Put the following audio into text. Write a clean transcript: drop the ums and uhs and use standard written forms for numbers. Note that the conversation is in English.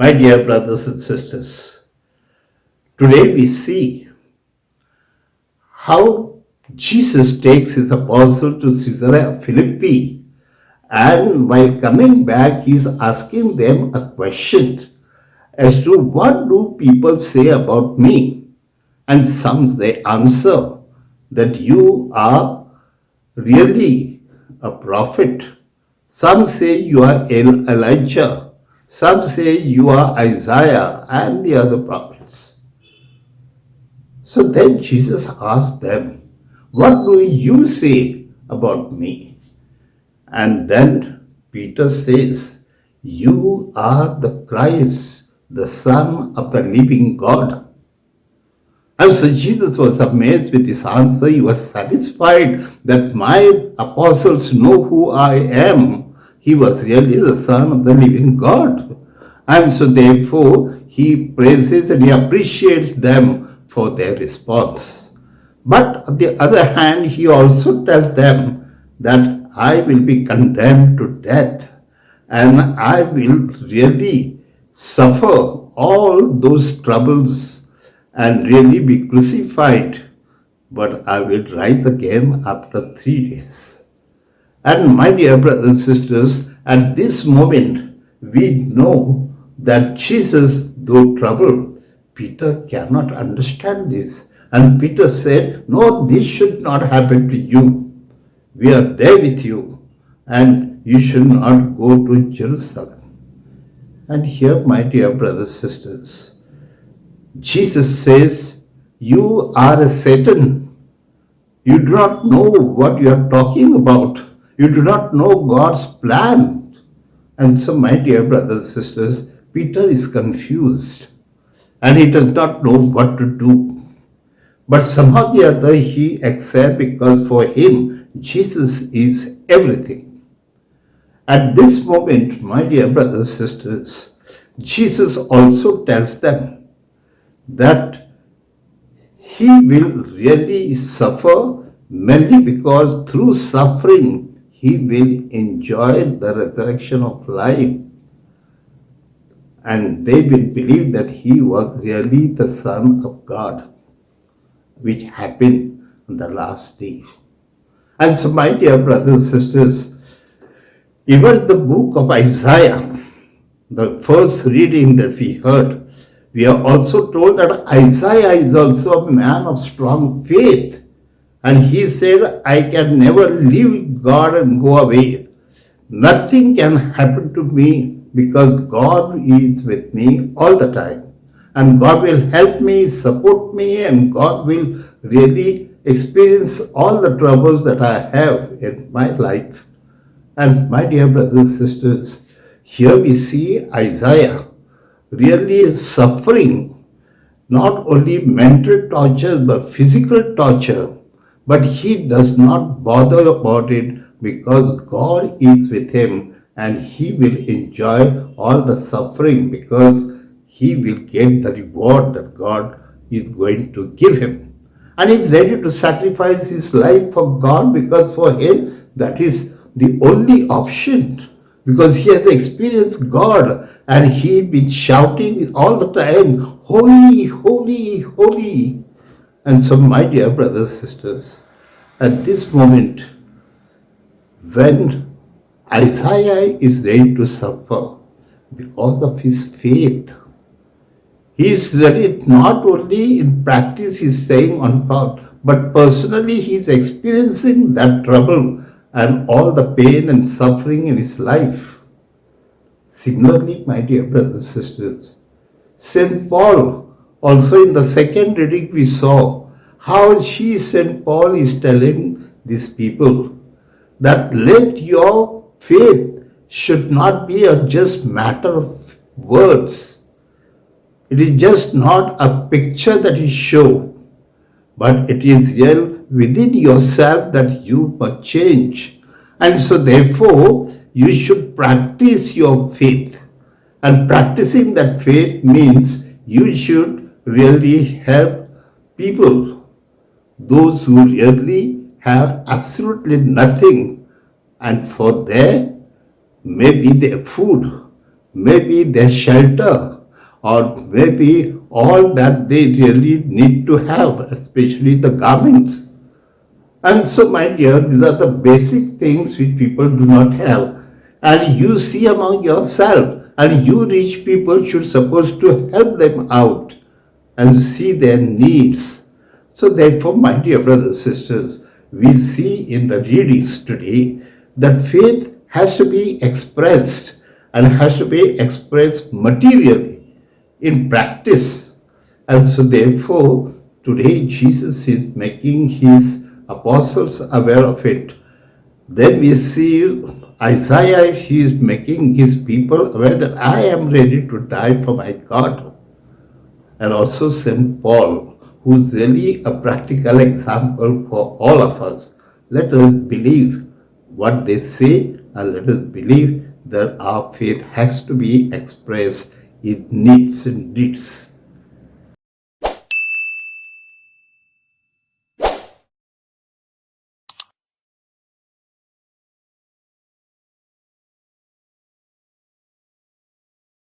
My dear brothers and sisters, today we see how Jesus takes his apostle to Caesarea Philippi, and while coming back, he's asking them a question as to what do people say about me? And some they answer that you are really a prophet. Some say you are Elijah. Some say you are Isaiah and the other prophets. So then Jesus asked them, what do you say about me? And then Peter says, you are the Christ, the Son of the living God. And so Jesus was amazed with his answer. He was satisfied that my apostles know who I am. He was really the Son of the living God. And so therefore, he praises and he appreciates them for their response. But on the other hand, he also tells them that I will be condemned to death and I will really suffer all those troubles and really be crucified, but I will rise again after 3 days. And my dear brothers and sisters, at this moment, we know that Jesus, though troubled, Peter cannot understand this. And Peter said, no, this should not happen to you. We are there with you, and you should not go to Jerusalem. And here, my dear brothers and sisters, Jesus says, you are a Satan. You do not know what you are talking about. You do not know God's plan. And so, my dear brothers and sisters, Peter is confused and he does not know what to do. But somehow or the other he accepts because for him, Jesus is everything. At this moment, my dear brothers and sisters, Jesus also tells them that he will really suffer mainly because through suffering he will enjoy the resurrection of life. And they will believe that he was really the Son of God, which happened on the last day. And so, my dear brothers and sisters, even the book of Isaiah, the first reading that we heard, we are also told that Isaiah is also a man of strong faith. And he said, I can never leave God and go away. Nothing can happen to me because God is with me all the time. And God will help me, support me, and God will really experience all the troubles that I have in my life. And my dear brothers and sisters, here we see Isaiah really suffering not only mental torture but physical torture. But he does not bother about it because God is with him and he will enjoy all the suffering because he will get the reward that God is going to give him. And he's ready to sacrifice his life for God because for him that is the only option, because he has experienced God and he been shouting all the time, holy, holy, holy. And so, my dear brothers and sisters, at this moment, when Isaiah is ready to suffer because of his faith, he is ready not only in practice, he's saying on part, but personally he is experiencing that trouble and all the pain and suffering in his life. Similarly, my dear brothers and sisters, St. Paul, also in the second reading we saw how St. Paul is telling these people that let your faith should not be a just matter of words. It is just not a picture that you show, but it is real within yourself that you must change. And so therefore, you should practice your faith. And practicing that faith means you should really help people, those who really have absolutely nothing, and for their maybe their food, maybe their shelter, or maybe all that they really need to have, especially the garments. And so, my dear, these are the basic things which people do not have. And you see among yourself, and you rich people should suppose to help them out and see their needs. So, therefore, my dear brothers and sisters, we see in the readings today that faith has to be expressed and has to be expressed materially in practice. And so, therefore, today Jesus is making his apostles aware of it. Then we see Isaiah, he is making his people aware that I am ready to die for my God. And also St. Paul, who's really a practical example for all of us. Let us believe what they say and let us believe that our faith has to be expressed in needs and deeds.